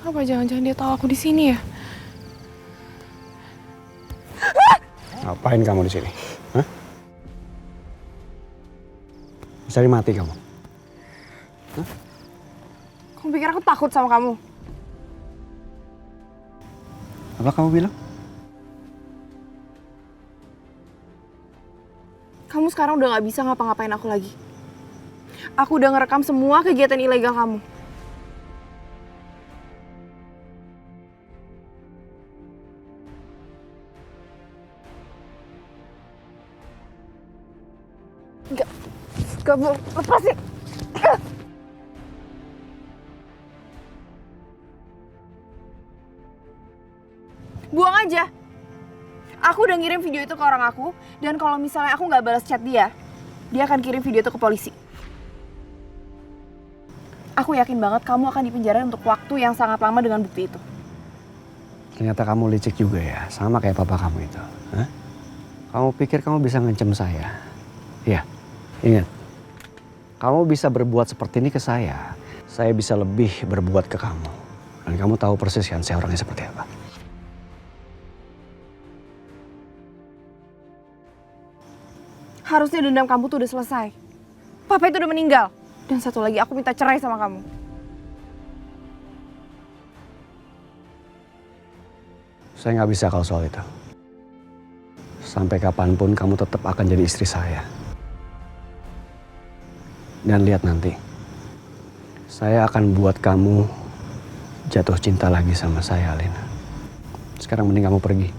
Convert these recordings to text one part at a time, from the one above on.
Apa jangan-jangan dia tahu aku di sini ya? Ngapain kamu di sini? Hah? Cari mati kamu? Hah? Kamu pikir aku takut sama kamu? Apa kamu bilang? Kamu sekarang udah gak bisa ngapa-ngapain aku lagi. Aku udah ngerekam semua kegiatan ilegal kamu. Gak boleh, lepasin! Buang aja! Aku udah ngirim video itu ke orang aku, dan kalau misalnya aku nggak balas chat dia akan kirim video itu ke polisi. Aku yakin banget kamu akan dipenjara untuk waktu yang sangat lama dengan bukti itu. Ternyata kamu licik juga ya, sama kayak papa kamu itu. Hah? Kamu pikir kamu bisa ngancem saya? Iya, ingat. Kamu bisa berbuat seperti ini ke saya bisa lebih berbuat ke kamu. Dan kamu tahu persis kan saya orangnya seperti apa. Harusnya dendam kamu tuh udah selesai. Papa itu udah meninggal. Dan satu lagi, aku minta cerai sama kamu. Saya nggak bisa kalau soal itu. Sampai kapanpun kamu tetap akan jadi istri saya. Dan lihat nanti, saya akan buat kamu jatuh cinta lagi sama saya, Alina. Sekarang mending kamu pergi.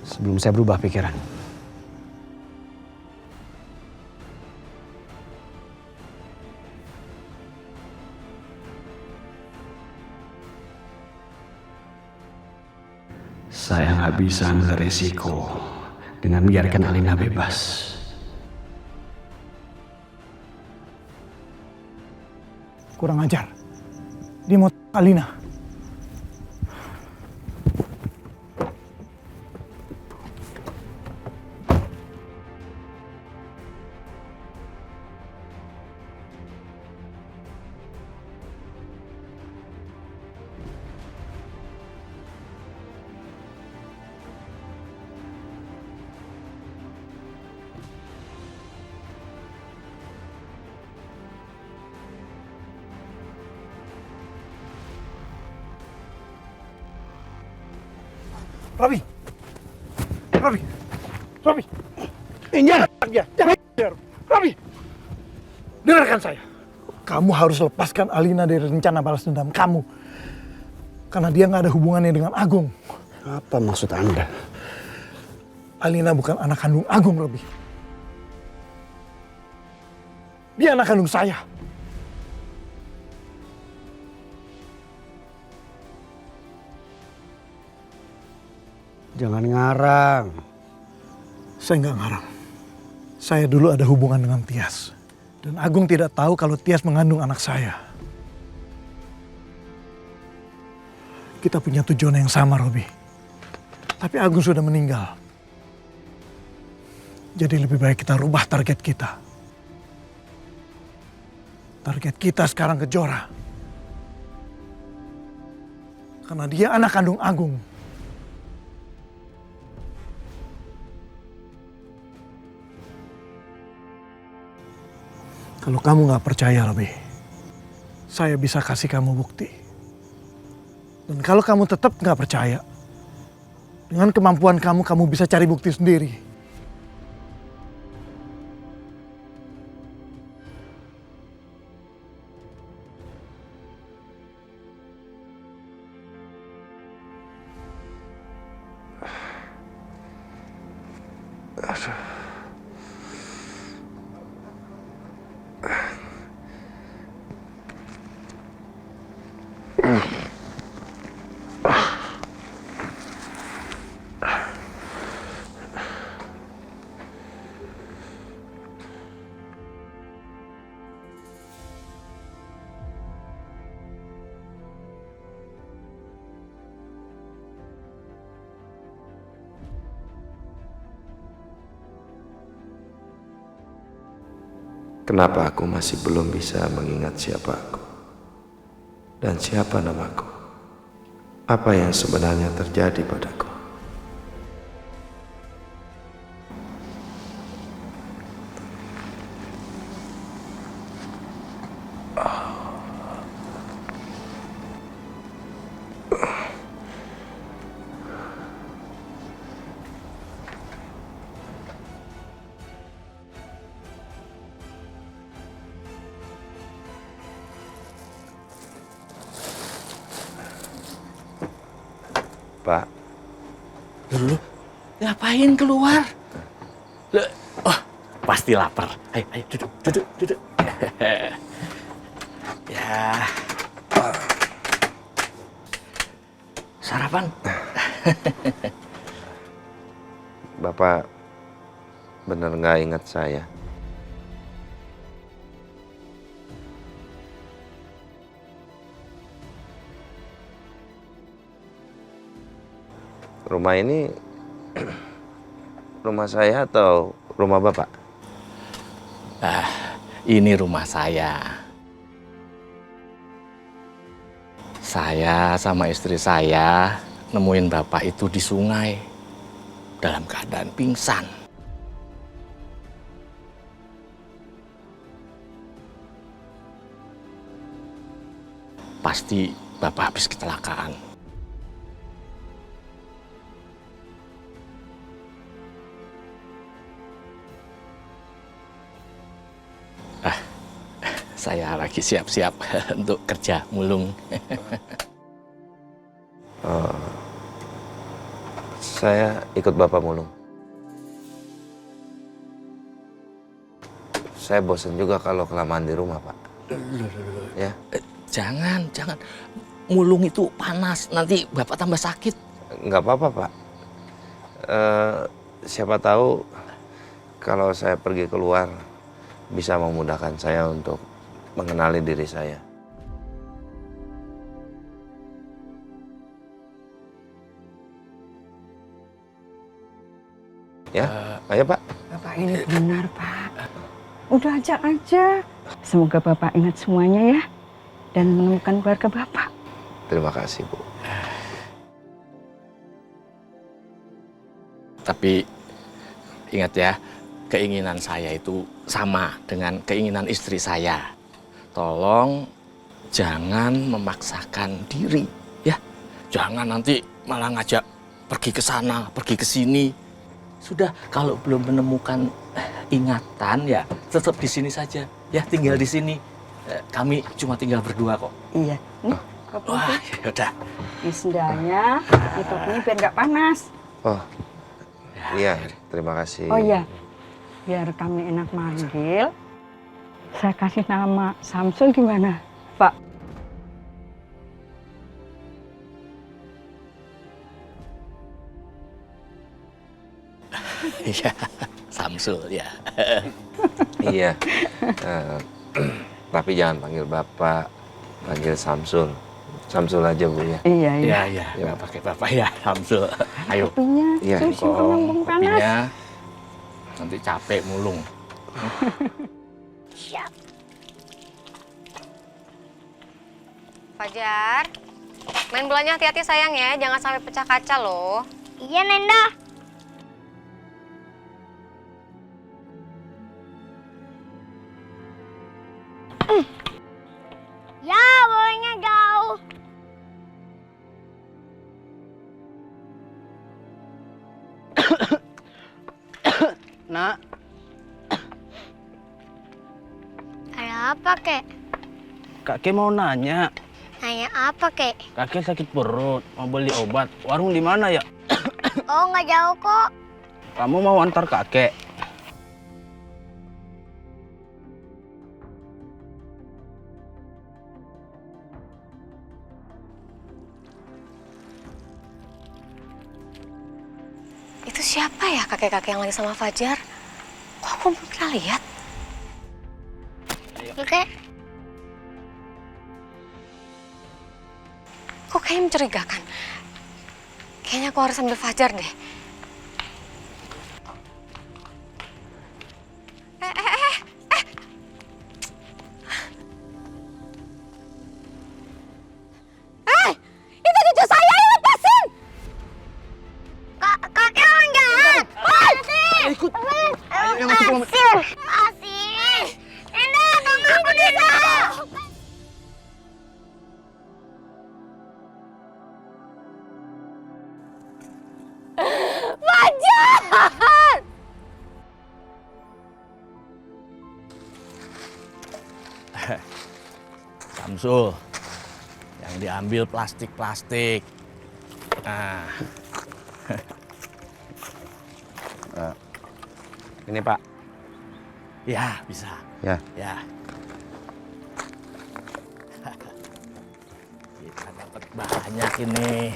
Sebelum saya berubah pikiran. Saya nggak bisa ambil resiko dengan biarkan Alina bebas. Kurang ajar. Dia mau Alina. Robi, jangan dia, jangan dia, Robi. Dengarkan saya. Kamu harus lepaskan Alina dari rencana balas dendam kamu. Karena dia nggak ada hubungannya dengan Agung. Apa maksud Anda? Alina bukan anak kandung Agung, Robi. Dia anak kandung saya. Jangan ngarang. Saya nggak ngarang. Saya dulu ada hubungan dengan Tias. Dan Agung tidak tahu kalau Tias mengandung anak saya. Kita punya tujuan yang sama, Robi. Tapi Agung sudah meninggal. Jadi lebih baik kita rubah target kita. Target kita sekarang Kejora. Karena dia anak kandung Agung. Kalau kamu gak percaya, Robi, saya bisa kasih kamu bukti. Dan kalau kamu tetap gak percaya, dengan kemampuan kamu, kamu bisa cari bukti sendiri. Kenapa aku masih belum bisa mengingat siapa aku? Dan siapa namaku? Apa yang sebenarnya terjadi padaku? Pak, Dulu, ngapain keluar? Oh, pasti lapar. Ayo, ayo duduk. Ya, sarapan. Bapak bener nggak ingat saya? Rumah ini rumah saya atau rumah Bapak? Ini rumah saya. Saya sama istri saya nemuin bapak itu di sungai dalam keadaan pingsan. Pasti bapak habis kecelakaan. Saya lagi siap-siap untuk kerja mulung. Saya ikut Bapak mulung. Saya bosan juga kalau kelamaan di rumah, Pak. Ya, Jangan. Mulung itu panas, nanti bapak tambah sakit. nggak apa-apa, Pak. Siapa tahu kalau saya pergi keluar bisa memudahkan saya untuk mengenali diri saya. Ya, ayo Pak. Bapak ini benar, Pak. Udah ajak aja. Semoga Bapak ingat semuanya ya. Dan menemukan keluarga Bapak. Terima kasih, Bu. Tapi ingat ya, keinginan saya itu sama dengan keinginan istri saya. Tolong jangan memaksakan diri, ya. Jangan nanti malah ngajak pergi ke sana, pergi ke sini. Sudah, kalau belum menemukan ingatan ya tetap di sini saja, ya tinggal di sini. Kami cuma tinggal berdua kok. Iya. Nih, kopi. Wah, yaudah. Ini sendalnya, ini topinya biar nggak panas. Oh, iya, terima kasih. Oh iya, biar kami enak manggil. Saya kasih nama Samsul gimana, Pak? Iya, Samsul ya. Iya. Tapi jangan panggil Bapak, panggil Samsul. Samsul aja, Bu ya. Iya, iya. Iya, nggak pakai bapak ya, Samsul. Ayo. Kopinya, Iya, susu mumpung panas. Kopinya nanti capek mulung. Fajar, main bolanya hati-hati sayang ya, jangan sampai pecah kaca loh. Iya, Nenda. Ya, bolanya jauh. Nak, Ada apa, Kek? kakek mau nanya. Nanya apa, Kek? Kakek sakit perut, mau beli obat. Warung di mana ya? Oh, nggak jauh kok. Kamu mau antar kakek? Itu siapa ya kakek-kakek yang lagi sama Fajar? Kok aku belum pernah lihat? Kek, Kok kayaknya mencurigakan? Kayaknya aku harus ambil Fajar deh. Samsul, yang diambil plastik-plastik. Nah, Ini Pak. ya bisa. Ya. Ya. Kita dapat banyak ini.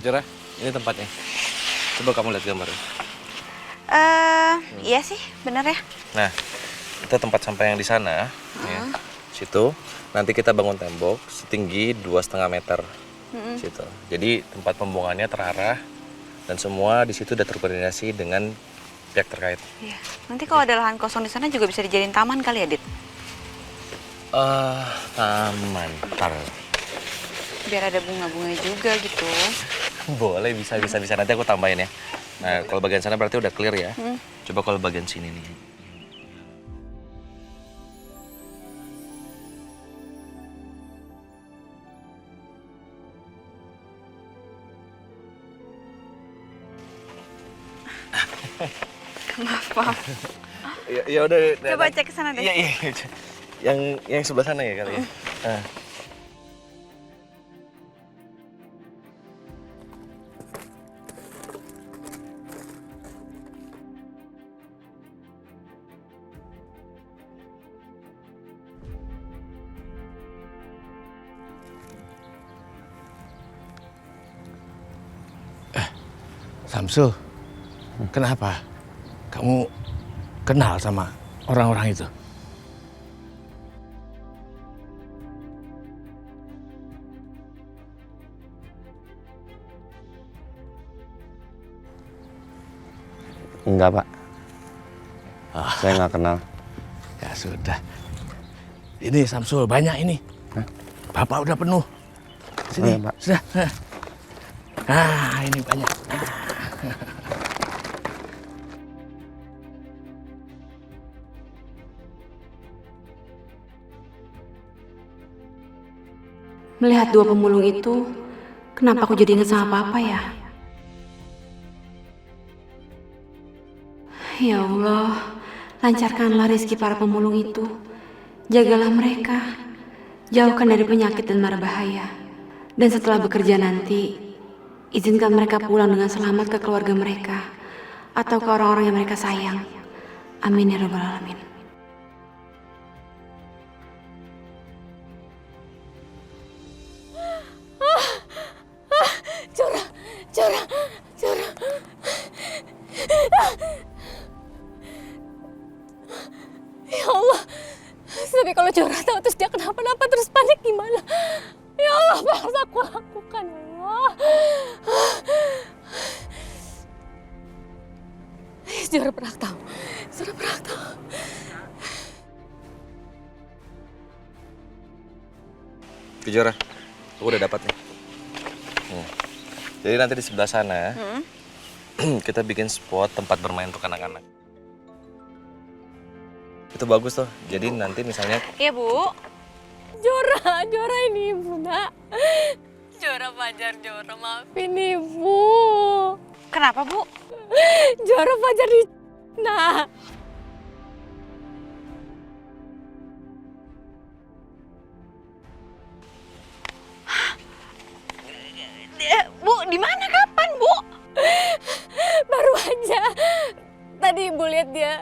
Jora, ini tempatnya. Coba kamu lihat gambarnya. Iya sih, bener ya. Nah, itu tempat sampah yang di sana. Ya. Situ, nanti kita bangun tembok setinggi 2,5 meter. Situ. Jadi tempat pembuangannya terarah dan semua di situ udah terkoordinasi dengan pihak terkait. Iya. Nanti kalau ada lahan kosong di sana juga bisa dijadiin taman kali ya, Dit? Taman. Ntar. Biar ada bunga-bunga juga gitu. Boleh, bisa. Nanti aku tambahin ya. Nah, kalau bagian sana berarti udah clear ya. Coba kalau bagian sini nih. Maaf. Ya udah. Coba cek ke sana deh. Iya. Yang sebelah sana ya kali ya. Samsul, kenapa? Kamu kenal sama orang-orang itu? Enggak, Pak. Saya nggak kenal. Ya sudah. Ini Samsul, banyak ini. Bapak udah penuh. Sini, Pak. sudah. Ini banyak. Melihat dua pemulung itu, kenapa aku jadi ingat sama Papa ya? Ya Allah, lancarkanlah rezeki para pemulung itu. Jagalah mereka, jauhkan dari penyakit dan mara bahaya. Dan setelah bekerja nanti, izinkan mereka pulang dengan selamat ke keluarga mereka atau ke orang-orang yang mereka sayang. Amin ya rabbal alamin. Jora. Ya Allah, tapi kalau Jora tahu terus dia kenapa-napa terus panik gimana? Ya Allah, apa yang harus aku lakukan, ya Allah? Jora pernah tahu. Jora, aku udah dapat nih. Jadi nanti di sebelah sana, kita bikin spot tempat bermain untuk anak-anak. Itu bagus tuh. Jadi nanti misalnya... Iya, Bu. Jora ini Ibu, Nak. Jora Fajar, maafin Ibu. Kenapa, Bu? Jora Fajar di... Nah. Bu, di mana? Kapan, Bu? Baru aja. Tadi Ibu lihat dia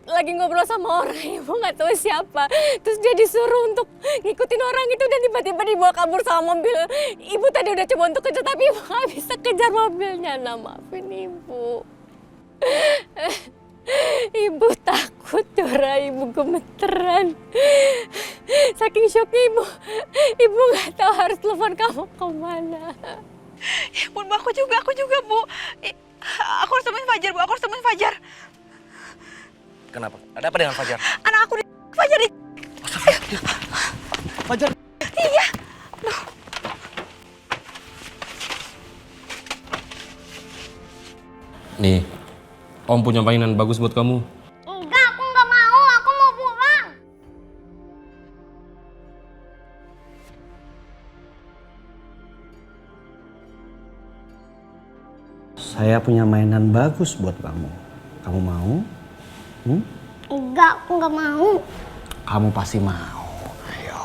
lagi ngobrol sama orang, Ibu nggak tahu siapa. Terus dia disuruh untuk ngikutin orang itu dan tiba-tiba dibawa kabur sama mobil. Ibu tadi udah coba untuk kejar tapi Ibu nggak bisa kejar mobilnya. Nah, maafin Ibu. Ibu takut, Jora. Ibu gemeteran. Saking syoknya Ibu nggak tahu harus telepon kamu kemana. Ya ampun, Bu, aku juga, Bu. Aku harus temuin Fajar, Bu. Aku harus temuin Fajar. Kenapa? Ada apa dengan Fajar? Anak aku di... Fajar di... Fajar? Iya. Nih, Om punya mainan bagus buat kamu. Enggak, aku nggak mau. Aku mau pulang. Saya punya mainan bagus buat kamu. Kamu mau? Enggak, aku nggak mau. Kamu pasti mau. Ayo.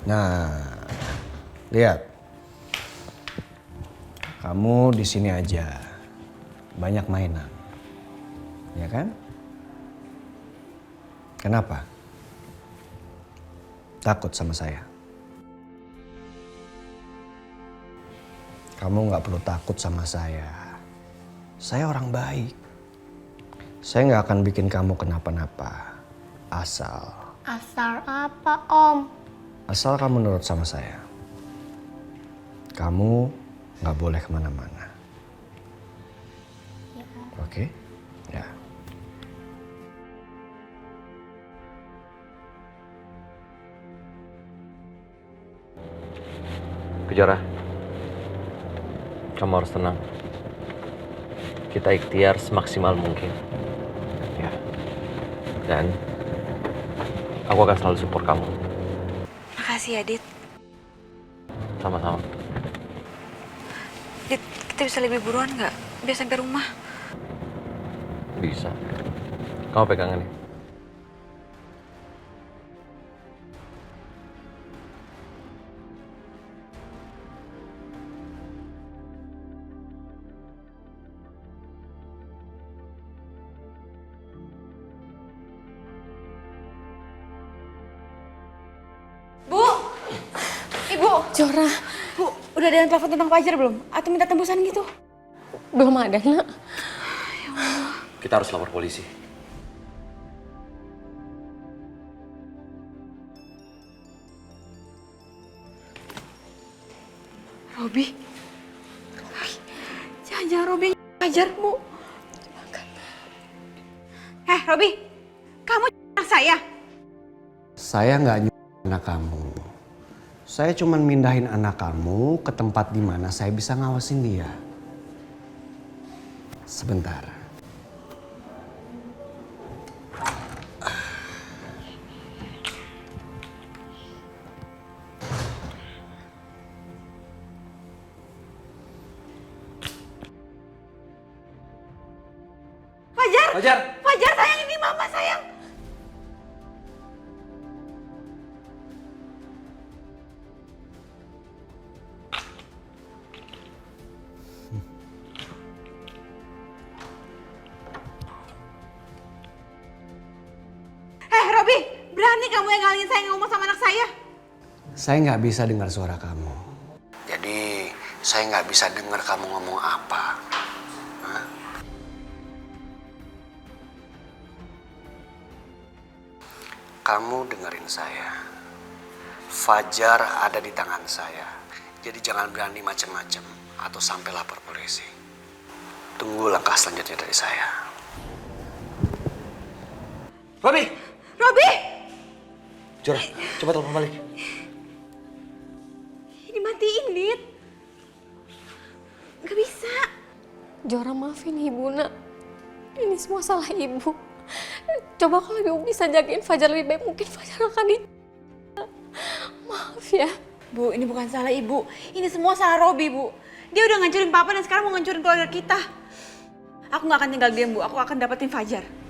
Nah, lihat. Kamu di sini aja. Banyak mainan. Ya kan? Kenapa? Takut sama saya? Kamu nggak perlu takut sama saya. Saya orang baik. Saya nggak akan bikin kamu kenapa-napa. Asal apa, Om? Asal kamu nurut sama saya. Kamu nggak boleh kemana-mana. Ya. Oke? Ya. Kejora, kamu harus tenang. Kita ikhtiar semaksimal mungkin. Ya. Dan aku akan selalu support kamu. Makasih ya, Dit. Sama-sama. Dit, kita bisa lebih buruan nggak? Biar sampai rumah. Bisa. Kamu pegangan nih. Bu! Ibu! Jora, Bu, udah ada yang telepon tentang Fajar belum? Atau minta tembusan gitu? belum ada, Nak. Kita harus lapor polisi. Robi? Jangan-jangan Robi Fajar, Bu. Robi, kamu anak saya? Saya nggak nyuruh anak kamu. Saya cuma mindahin anak kamu ke tempat di mana saya bisa ngawasin dia. Sebentar. Fajar! Fajar sayang, ini mama sayang. Robi, berani kamu yang ngalihin saya ngomong sama anak saya? Saya nggak bisa dengar suara kamu. Jadi saya nggak bisa dengar kamu ngomong apa. Hah? Kamu dengerin saya. Fajar ada di tangan saya. Jadi jangan berani macam-macam atau sampai lapor polisi. Tunggu langkah selanjutnya dari saya. Robi! Robi! Jora, coba telepon balik. Ini matiin, Dit. Gak bisa. Jora, maafin Ibu, Nak. Ini semua salah Ibu. Coba kalau Ibu bisa jagain Fajar lebih baik, mungkin Fajar akan Maaf ya. Bu, ini bukan salah Ibu. Ini semua salah Robi, Bu. Dia udah ngancurin Papa dan sekarang mau ngancurin keluarga kita. Aku gak akan tinggal diam, Bu. Aku akan dapetin Fajar.